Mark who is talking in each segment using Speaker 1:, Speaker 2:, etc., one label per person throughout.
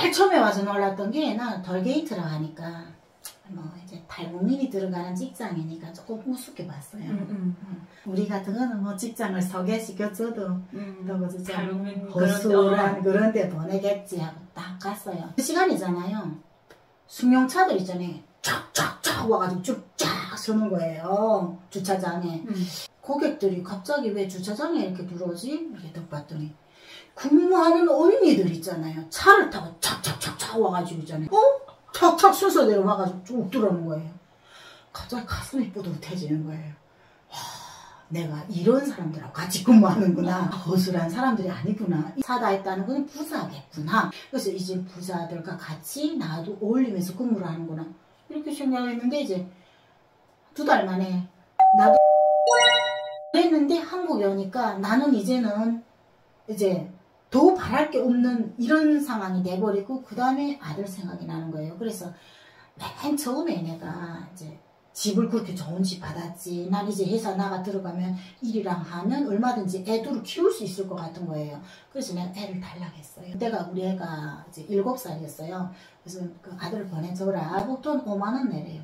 Speaker 1: 제일 처음에 와서 놀랐던 게 나 덜게이트라 하니까 뭐 이제 탈북민이 들어가는 직장이니까 조금 우습게 봤어요. 우리 같은 거는 뭐 직장을 소개시켜줘도 또 허술한 그런 데 보내겠지 하고 딱 갔어요. 그 시간이잖아요. 승용차들 있잖아요. 쫙쫙쫙 와가지고 쭉쫙 서는 거예요. 주차장에. 고객들이 갑자기 왜 주차장에 이렇게 들어오지? 이렇게 딱 봤더니 근무하는 언니들 있잖아요. 차를 타고 착착착착 와가지고 있잖아요. 착착 순서대로 와가지고 쭉 들어오는 거예요. 갑자기 가슴이 뿌듯해지는 거예요. 와, 내가 이런 사람들하고 같이 근무하는구나. 허술한 사람들이 아니구나. 사다했다는 건 부자겠구나. 그래서 이제 부자들과 같이 나도 어울리면서 근무를 하는구나. 이렇게 생각했는데 이제 2달 만에 나도 그랬는데 한국에 오니까 나는 이제는 이제 더 바랄 게 없는 이런 상황이 돼버리고 그 다음에 아들 생각이 나는 거예요. 그래서 맨 처음에 내가 이제 집을 그렇게 좋은 집 받았지. 난 이제 회사 나가 들어가면 일이랑 하면 얼마든지 애들을 키울 수 있을 것 같은 거예요. 그래서 내가 애를 달라했어요. 그때가 우리 애가 이제 7살이었어요. 그래서 그 아들을 보내줘라. 돈 5만 원 내래요.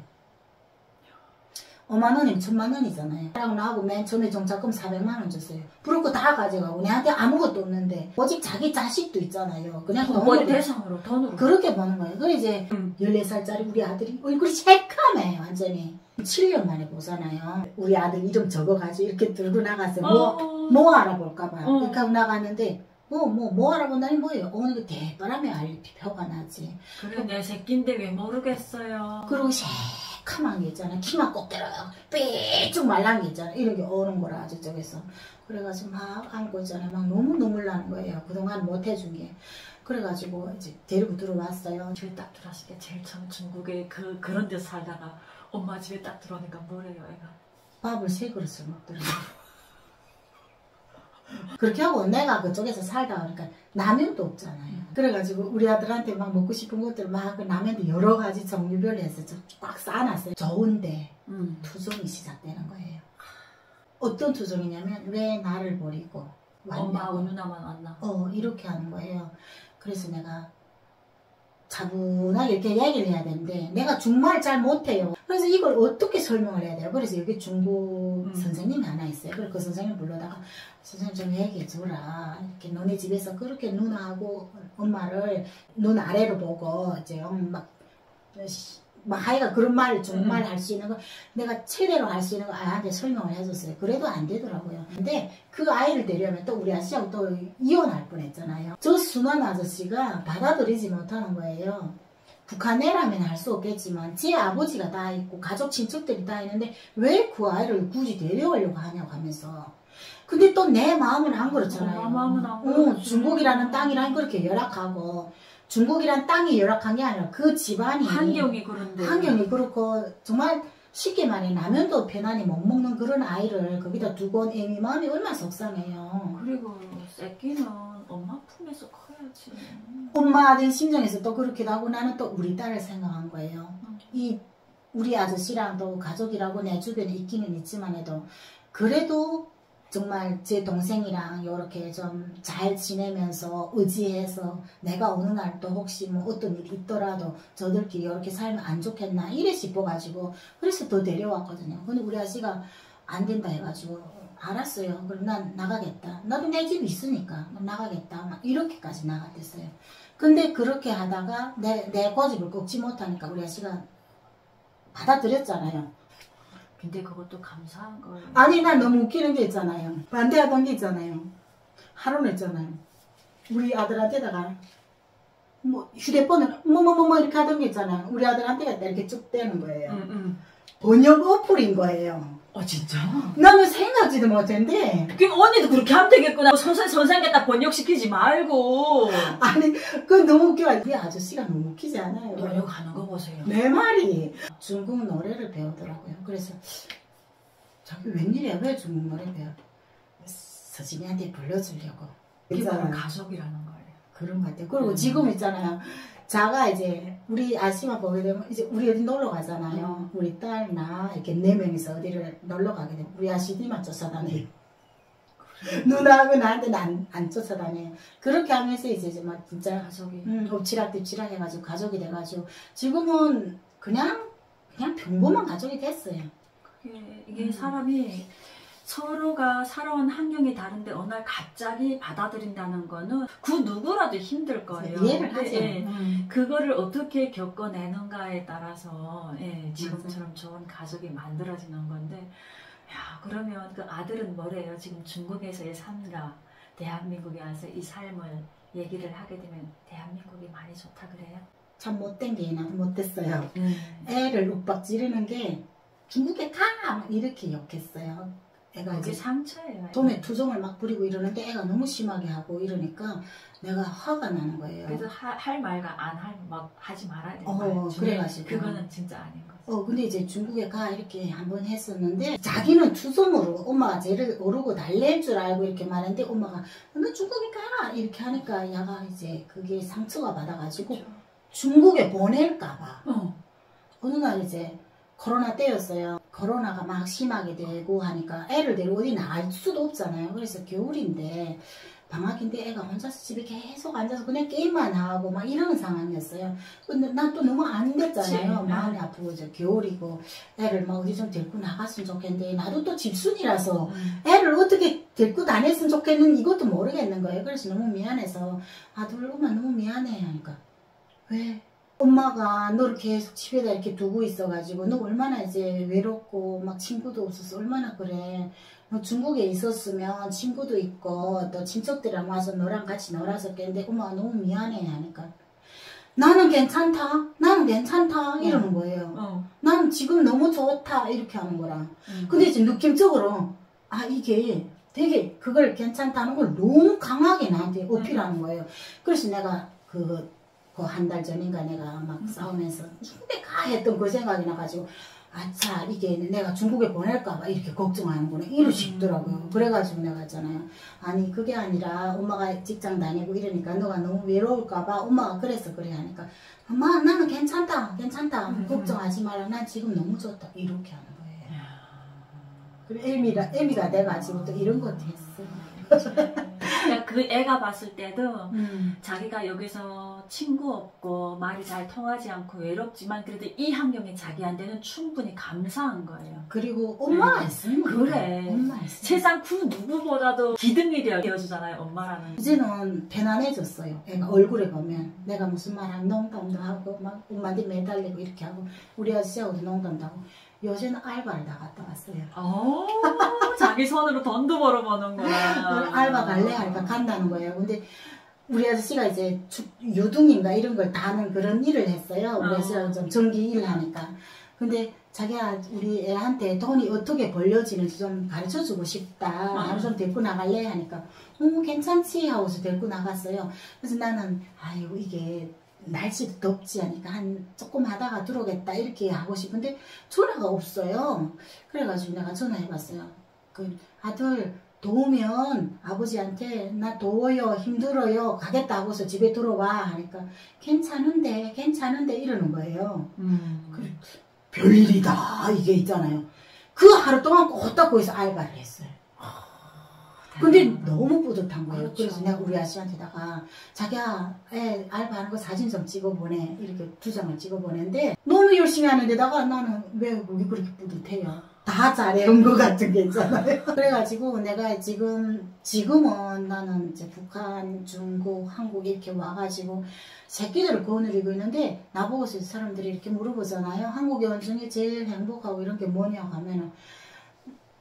Speaker 1: 5만 원이면 1000만 원이잖아요. 그러고 나하고 맨 처음에 정착금 400만 원 줬어요. 부를 거 다 가져가고 내한테 아무것도 없는데 오직 자기 자식도 있잖아요. 그냥
Speaker 2: 돈벌이 대상으로 돈으로
Speaker 1: 그렇게 버는 거예요. 그래 이제 14살짜리 우리 아들이 얼굴이 새까매 완전히. 7년 만에 보잖아요. 우리 아들 이름 적어가지고 이렇게 들고 나갔어요. 뭐 알아볼까봐. 이렇게 하고 나갔는데 뭐 알아본다니 뭐예요? 어머니가 대바람에 표가 나지.
Speaker 2: 그래 내 새끼인데 왜 모르겠어요.
Speaker 1: 그리고 새카만 게 있잖아. 키만 꼭 때려요. 삐쭉 말란 게 있잖아. 이렇게 오는 거라 저쪽에서. 그래가지고 막 안고 있잖아. 막 너무 눈물 나는 거예요. 그동안 못 해준 게. 그래가지고 이제 데리고 들어왔어요.
Speaker 2: 집에 딱 들어왔을 때 제일 처음 중국에 그런 데서 살다가 엄마 집에 딱 들어오니까 뭐래요 애가?
Speaker 1: 밥을 3그릇을 먹더라고요. 그렇게 하고 내가 그쪽에서 살다 보니까 라면도 없잖아요. 그래가지고 우리 아들한테 막 먹고 싶은 것들 막 그 라면도 여러 가지 종류별로 해서 꽉 쌓아놨어요. 좋은데 투정이 시작되는 거예요. 어떤 투정이냐면 왜 나를 버리고 왔냐고.
Speaker 2: 엄마하고 누나만 왔나?
Speaker 1: 이렇게 하는 거예요. 그래서 내가 차분하게 이렇게 얘기를 해야 되는데 내가 중국말을 잘 못해요. 그래서 이걸 어떻게 설명을 해야 돼요? 그래서 여기 중국 선생님이 하나 있어요. 그래서 그 선생님 불러다가 선생님 좀 얘기해 주라. 이렇게 너네 집에서 그렇게 누나하고 엄마를 눈 아래로 보고 이제 막 하여가 그런 말 중국말 할 수 있는 거 내가 최대로 할 수 있는 거 아이한테 설명을 해줬어요. 그래도 안 되더라고요. 근데 그 아이를 데려오면 또 우리 아저씨하고 또 이혼할 뻔했잖아요. 저 순한 아저씨가 받아들이지 못하는 거예요. 북한애라면 할 수 없겠지만 제 아버지가 다 있고 가족 친척들이 다 있는데 왜 그 아이를 굳이 데려오려고 하냐고 하면서. 근데 또 내 마음은 안 그렇잖아요.
Speaker 2: 마음은 안 그렇지.
Speaker 1: 중국이라는 땅이랑 그렇게 열악하고 중국이란 땅이 열악한 게 아니라 그 집안이
Speaker 2: 환경이 그런데
Speaker 1: 환경이 그렇고 정말 쉽게 말해 라면도 편안히 못 먹는 그런 아이를 거기다 두고 온 애미 마음이 얼마나 속상해요.
Speaker 2: 그리고 새끼는 엄마 품에서 커야지.
Speaker 1: 엄마 된 심정에서 또 그렇기도 하고 나는 또 우리 딸을 생각한 거예요. 이 우리 아저씨랑 또 가족이라고 내 주변에 있기는 있지만 해도 그래도 정말 제 동생이랑 이렇게 좀 잘 지내면서 의지해서 내가 어느 날 또 혹시 뭐 어떤 일이 있더라도 저들끼리 이렇게 살면 안 좋겠나 이래 싶어가지고 그래서 더 데려왔거든요. 근데 우리 아저씨가 안 된다 해가지고 알았어요. 그럼 난 나가겠다. 나도 내 집이 있으니까 나가겠다. 막 이렇게까지 나갔댔어요. 근데 그렇게 하다가 내 고집을 꺾지 못하니까 우리 아저씨가 받아들였잖아요.
Speaker 2: 근데 그것도 감사한 거예요.
Speaker 1: 아니 난 너무 웃기는 게 있잖아요. 반대하던 게 있잖아요. 하루는 있잖아요. 우리 아들한테다가 뭐 휴대폰을 뭐 이렇게 하던 게 있잖아요. 우리 아들한테가 이렇게 쭉 떼는 거예요. 번역 어플인 거예요.
Speaker 2: 진짜?
Speaker 1: 나는 생각지도 못했는데.
Speaker 2: 그 언니도 그렇게 하면 되겠구나. 선생님께 딱 번역시키지 말고.
Speaker 1: 아니 그건 너무 웃겨. 우리 아저씨가 너무 웃기지 않아요?
Speaker 2: 번역하는 거 보세요.
Speaker 1: 내 말이 중국 노래를 배우더라고요. 그래서 저기 웬일이야 왜 중국 노래 배워? 서진이한테 불러주려고.
Speaker 2: 그건 가족이라는 거예요.
Speaker 1: 그런 것 같아요. 그리고 지금 있잖아요. 자가 이제 우리 아씨만 보게 되면 이제 우리 어디 놀러 가잖아요. 우리 딸 나 이렇게 4명이서 어디를 놀러 가게 되면 우리 아씨들만 쫓아다녀요. 누나하고 나한테는 안 쫓아다녀요. 그렇게 하면서 이제 막 진짜
Speaker 2: 가족이
Speaker 1: 엎치락뒤치락 해가지고 가족이 돼가지고 지금은 그냥 평범한 가족이 됐어요.
Speaker 2: 이게 사람이 서로가 살아온 환경이 다른데 어느 날 갑자기 받아들인다는 거는 그 누구라도 힘들 거예요.
Speaker 1: 이해를 하죠.
Speaker 2: 예, 그거를 어떻게 겪어내는가에 따라서 예, 지금처럼 좋은 가족이 만들어지는 건데 야, 그러면 그 아들은 뭐래요? 지금 중국에서의 삶과 대한민국에 와서 이 삶을 얘기를 하게 되면 대한민국이 많이 좋다 그래요?
Speaker 1: 참 못된 게 못됐어요. 애를 윽박 지르는 게 중국에 가! 막 이렇게 욕했어요. 애가
Speaker 2: 그게 상처예요.
Speaker 1: 도매 투정을 막 부리고 이러는데 애가 너무 심하게 하고 이러니까 내가 화가 나는 거예요.
Speaker 2: 그래서 할 말과 안 할 막 하지 말아야 되는
Speaker 1: 거예요. 그래가지고
Speaker 2: 그거는 진짜 아닌 거죠.
Speaker 1: 근데 이제 중국에 가 이렇게 한번 했었는데 자기는 투정으로 엄마가 쟤를 오르고 달랠 줄 알고 이렇게 말했는데 엄마가 너 중국에 가! 이렇게 하니까 얘가 이제 그게 상처가 받아가지고 그렇죠. 중국에 보낼까봐 어느 날 이제 코로나 때였어요. 코로나가 막 심하게 되고 하니까 애를 데리고 어디 나갈 수도 없잖아요. 그래서 겨울인데 방학인데 애가 혼자서 집에 계속 앉아서 그냥 게임만 하고 막 이러는 상황이었어요. 근데 난 또 너무 안 됐잖아요. 마음이 아프고 이제 겨울이고 애를 막 어디 좀 데리고 나갔으면 좋겠는데 나도 또 집순이라서 애를 어떻게 데리고 다녔으면 좋겠는 이것도 모르겠는 거예요. 그래서 너무 미안해서 아들 엄마 너무 미안해 하니까 왜? 엄마가 너를 계속 집에다 이렇게 두고 있어가지고 너 얼마나 이제 외롭고 막 친구도 없어서 얼마나 그래. 너 중국에 있었으면 친구도 있고 또 친척들이랑 와서 너랑 같이 놀았었겠는데 엄마가 너무 미안해 하니까 나는 괜찮다. 나는 괜찮다. 이러는 거예요. 나는 지금 너무 좋다. 이렇게 하는 거라. 근데 이제 느낌적으로 이게 되게 그걸 괜찮다는 걸 너무 강하게 나한테 어필하는 거예요. 그래서 내가 그 한 달 전인가 내가 막 싸우면서 중국에 가 했던 그 생각이 나가지고 아차 이게 내가 중국에 보낼까봐 이렇게 걱정하는구나 이러시더라고요. 그래가지고 내가 했잖아요. 아니 그게 아니라 엄마가 직장 다니고 이러니까 너가 너무 외로울까봐 엄마가 그래서 그래 하니까 엄마 나는 괜찮다 걱정하지 마라 난 지금 너무 좋다 이렇게 하는 거예요. 그래 애미가 돼가지고 또 이런 것도 했어.
Speaker 2: 그러니까 그 애가 봤을 때도 자기가 여기서 친구 없고 말이 잘 통하지 않고 외롭지만 그래도 이 환경이 자기한테는 충분히 감사한 거예요.
Speaker 1: 그리고 엄마가 있으니까.
Speaker 2: 그래.
Speaker 1: 엄마
Speaker 2: 세상 그 누구보다도 기둥이 되어주잖아요. 엄마라는.
Speaker 1: 이제는 편안해졌어요. 애가 얼굴에 보면 내가 무슨 말하면 농담도 하고 막 엄마한테 매달리고 이렇게 하고 우리 아저씨하고도 농담도 하고 요새는 알바를 나갔다 왔어요.
Speaker 2: 자기 손으로 돈도 벌어보는 거야.
Speaker 1: 알바 갈래? 알바 간다는 거예요. 근데 우리 아저씨가 이제 유등인가 이런 걸 다는 그런 일을 했어요. 우리 아저씨가 좀 전기 일 하니까. 근데 자기가 우리 애한테 돈이 어떻게 벌려지는지 좀 가르쳐주고 싶다. 나를 좀 데리고 나갈래? 하니까 괜찮지? 하고서 데리고 나갔어요. 그래서 나는 아이고 이게 날씨도 덥지 하니까 조금 하다가 들어오겠다 이렇게 하고 싶은데 전화가 없어요. 그래가지고 내가 전화해봤어요. 그 아들 더우면 아버지한테 나 더워요 힘들어요 가겠다 하고서 집에 들어와 하니까 괜찮은데 이러는 거예요. 그래, 별일이다 이게 있잖아요. 그 하루 동안 꼭 거기서 알바를 했어요. 근데 너무 뿌듯한 거예요. 그렇죠. 그래서 내가 우리 아저씨한테다가 자기야 애 알바하는 거 사진 좀 찍어보내 이렇게 2장을 찍어보냈는데 너무 열심히 하는데다가 나는 왜 그렇게 뿌듯해요. 다 잘해온 것 같은 게 있잖아요. 그래가지고 내가 지금은 나는 이제 북한, 중국, 한국 이렇게 와가지고 새끼들을 거느리고 있는데 나보고서 사람들이 이렇게 물어보잖아요. 한국에 온 중에 제일 행복하고 이런 게 뭐냐고 하면은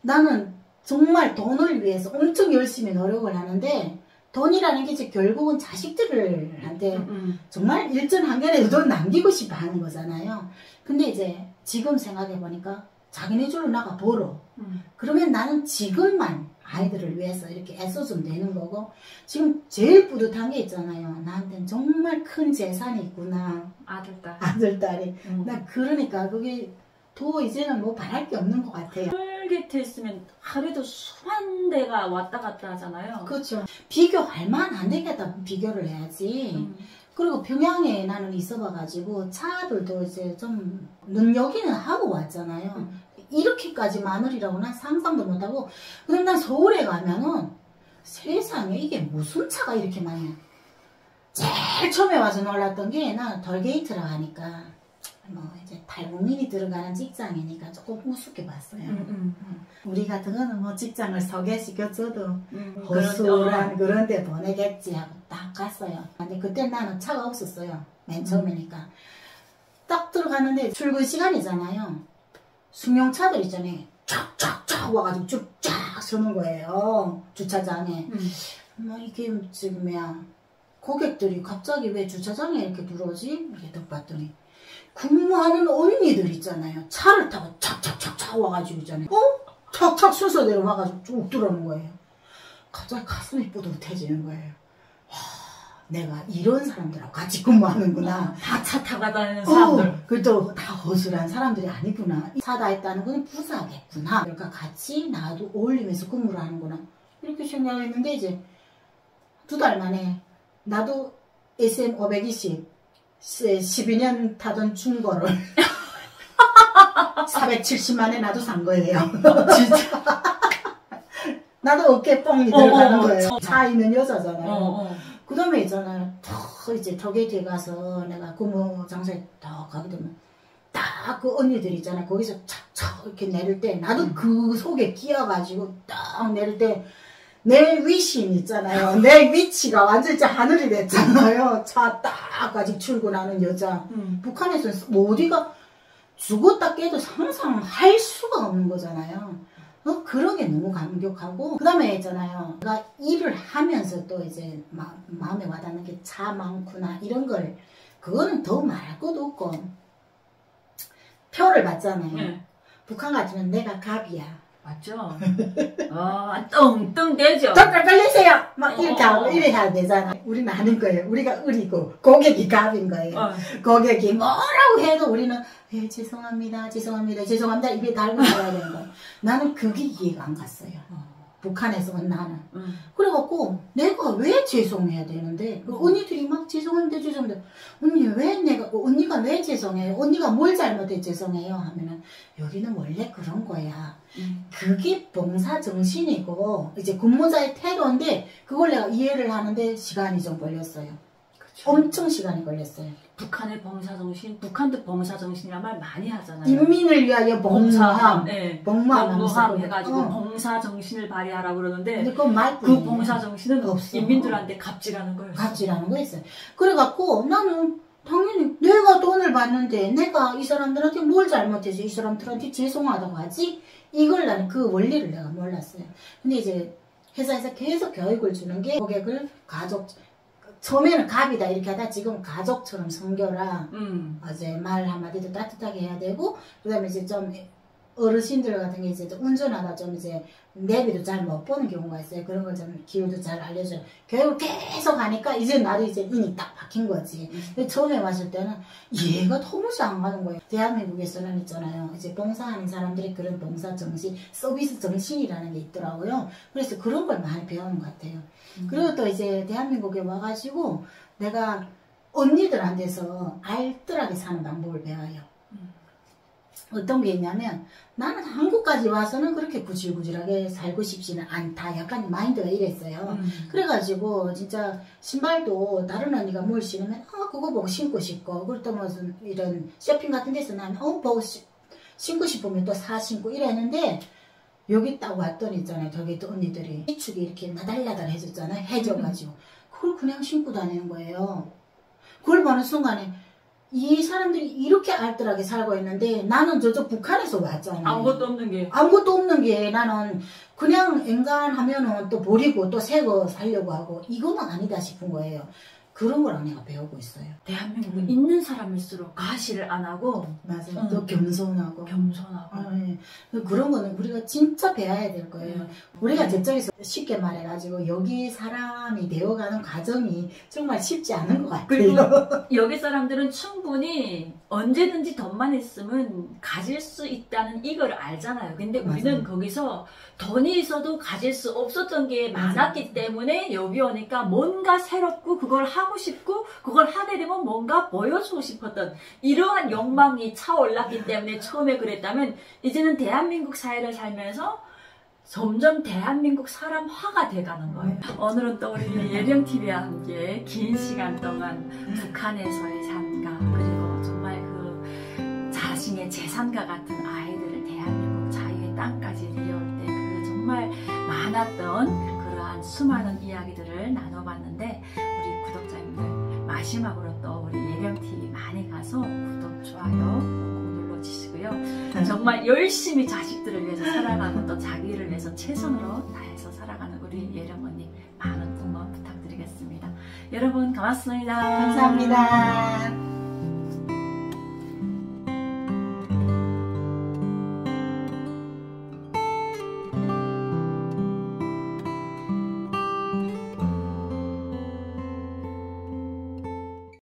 Speaker 1: 나는 정말 돈을 위해서 엄청 열심히 노력을 하는데 돈이라는 게 이제 결국은 자식들한테 정말 일전 한결에도 돈 남기고 싶어 하는 거잖아요. 근데 이제 지금 생각해 보니까 자기네 줄로 나가 벌어. 그러면 나는 지금만 아이들을 위해서 이렇게 애써주면 되는 거고 지금 제일 뿌듯한 게 있잖아요. 나한테는 정말 큰 재산이 있구나. 아들딸이. 나 그러니까 그게 더 이제는 뭐 바랄 게 없는 것 같아요.
Speaker 2: 톨게이트 있으면 하루에도 수만 대가 왔다 갔다 하잖아요.
Speaker 1: 그렇죠. 비교할 만한 데에다 비교를 해야지. 그리고 평양에 나는 있어봐가지고 차들도 이제 좀 눈여기는 하고 왔잖아요. 이렇게까지 마늘이라고 난 상상도 못하고 그럼 난 서울에 가면은 세상에 이게 무슨 차가 이렇게 많냐. 제일 처음에 와서 놀랐던 게 나 덜게이트라 하니까 뭐 이제 탈북민이 들어가는 직장이니까 조금 우습게 봤어요. 우리 같은 거는 뭐 직장을 소개시켜줘도 허술한 그런 데 보내겠지 하고 딱 갔어요. 근데 그때 나는 차가 없었어요. 맨 처음이니까. 딱 들어갔는데 출근 시간이잖아요. 승용차들 있잖아요. 쫙쫙쫙 와가지고 쭉쫙 서는 거예요. 주차장에. 뭐 이게 지금이야. 고객들이 갑자기 왜 주차장에 이렇게 들어오지? 이렇게 딱 봤더니 근무하는 언니들 있잖아요. 차를 타고 착착착착 와가지고 있잖아요. 착착 순서대로 와가지고 쭉 들어오는 거예요. 갑자기 가슴이 뿌듯해지는 거예요. 와, 내가 이런 사람들하고 같이 근무하는구나.
Speaker 2: 다 차 타고 다니는 사람들.
Speaker 1: 그래도 다 허술한 사람들이 아니구나. 사다 했다는 건 부사겠구나. 그러니까 같이 나도 어울리면서 근무를 하는구나. 이렇게 생각했는데 이제 2달 만에 나도 SM520 12년 타던 중고를 470만에 나도 산 거예요. 진짜. 나도 어깨 뻥이 들어가는 거예요. 차 있는 여자잖아요. 그 다음에 있잖아요. 이제 톨게이트에 가서 내가 근무 장소에 딱 가게 되면 딱 그 언니들 있잖아요. 거기서 착착 이렇게 내릴 때 나도 그 속에 끼어가지고 딱 내릴 때 내 위신 있잖아요. 내 위치가 완전 진짜 하늘이 됐잖아요. 차 딱 가지고 출근하는 여자. 북한에서는 뭐 어디가 죽었다 깨도 상상할 수가 없는 거잖아요. 그런 게 너무 감격하고 그 다음에 있잖아요. 내가 일을 하면서 또 이제 마음에 와닿는 게 차 많구나 이런 걸 그거는 더 말할 것도 없고 표를 받잖아요. 북한 같으면 내가 갑이야.
Speaker 2: 맞죠? 뚱뚱 되죠?
Speaker 1: 똥똥 걸리세요! 막 이렇게 하고 이래 해야 되잖아. 우리는 아는 거예요. 우리가 을이고 고객이 갑인 거예요. 고객이 뭐라고 해도 우리는 죄송합니다. 죄송합니다. 죄송합니다. 입에 달고 나가야 되는 거예요. 나는 그게 이해가 안 갔어요. 북한에서 온 나는. 그래갖고 내가 왜 죄송해야 되는데 그 언니들이 막 죄송합니다. 죄송합니다. 언니가 왜 죄송해요? 언니가 뭘 잘못해 죄송해요? 하면은 여기는 원래 그런 거야. 그게 봉사정신이고 이제 근무자의 태도인데 그걸 내가 이해를 하는데 시간이 좀 걸렸어요. 그쵸. 엄청 시간이 걸렸어요.
Speaker 2: 북한의 봉사정신, 북한도 봉사정신이란 말 많이 하잖아요.
Speaker 1: 인민을 위하여 봉사함.
Speaker 2: 네.
Speaker 1: 봉사함
Speaker 2: 해가지고 봉사정신을 발휘하라고 그러는데
Speaker 1: 근데 그건
Speaker 2: 그 봉사정신은
Speaker 1: 없어.
Speaker 2: 인민들한테 갑질하는 거였어요.
Speaker 1: 갑질하는 거였어요. 그래갖고 나는 당연히 내가 돈을 받는데 내가 이 사람들한테 뭘 잘못해서 이 사람들한테 죄송하다고 하지? 이걸 나는 그 원리를 내가 몰랐어요. 근데 이제 회사에서 계속 교육을 주는 게 고객을 처음에는 갑이다 이렇게 하다 지금 가족처럼 섬겨라. 이제 말 한마디도 따뜻하게 해야 되고 그 다음에 이제 좀 어르신들 같은 게 이제 운전하다 좀 이제 내비도 잘 못 보는 경우가 있어요. 그런 걸 좀 기호도 잘 알려줘요. 교육을 계속 하니까 이제 나도 이제 인이 딱 박힌 거지. 근데 처음에 왔을 때는 이해가 도무지 안 가는 거예요. 대한민국에서는 있잖아요. 이제 봉사하는 사람들이 그런 봉사 정신, 서비스 정신이라는 게 있더라고요. 그래서 그런 걸 많이 배우는 것 같아요. 그리고 또 이제 대한민국에 와가지고 내가 언니들한테서 알뜰하게 사는 방법을 배워요. 어떤 게 있냐면 나는 한국까지 와서는 그렇게 구질구질하게 살고 싶지는 않다. 약간 마인드가 이랬어요. 그래가지고 진짜 신발도 다른 언니가 뭘 신으면 그거 보고 신고 싶고 그리고 또 무슨 이런 쇼핑 같은 데서 나면 보고 신고 싶으면 또 사 신고 이랬는데 여기 딱 왔더니 있잖아요. 저기 또 언니들이 시축이 이렇게 나달나달 해줬잖아요. 해줘가지고 그걸 그냥 신고 다니는 거예요. 그걸 보는 순간에 이 사람들이 이렇게 알뜰하게 살고 있는데 나는 저쪽 북한에서 왔잖아요.
Speaker 2: 아무것도 없는 게
Speaker 1: 나는 그냥 엔간하면은 또 버리고 또 새 거 살려고 하고 이거는 아니다 싶은 거예요. 그런 걸 내가 배우고 있어요.
Speaker 2: 대한민국은 있는 사람일수록 과시를 안 하고
Speaker 1: 맞아요. 또 겸손하고
Speaker 2: 네.
Speaker 1: 그런 거는 우리가 진짜 배워야 될 거예요. 우리가 저쪽에서 쉽게 말해가지고 여기 사람이 되어가는 과정이 정말 쉽지 않은 것 같아요.
Speaker 2: 그리고 여기 사람들은 충분히 언제든지 돈만 있으면 가질 수 있다는 이걸 알잖아요. 근데 우리는
Speaker 1: 맞아요.
Speaker 2: 거기서 돈이 있어도 가질 수 없었던 게 많았기 때문에 여기 오니까 뭔가 새롭고 그걸 하고 싶고 그걸 하게 되면 뭔가 보여주고 싶었던 이러한 욕망이 차올랐기 때문에 처음에 그랬다면 이제는 대한민국 사회를 살면서 점점 대한민국 사람화가 돼가는 거예요. 오늘은 또 우리 예령TV와 함께 긴 시간 동안 북한에서의 삶과 그리고 정말 그 자신의 재산과 같은 아이들을 대한민국 자유의 땅까지 데려올 때 그 정말 많았던 그러한 수많은 이야기들을 나눠봤는데 우리 구독자님들 마지막으로 또 우리 예령TV 많이 가서 구독, 좋아요 꼭 눌러주시고요. 정말 열심히 자식들을 위해서 살아가고 또 자기를 위해서 최선으로 다해서 살아가는 우리 예령 언니 많은 응원 부탁드리겠습니다. 여러분 고맙습니다.
Speaker 1: 감사합니다.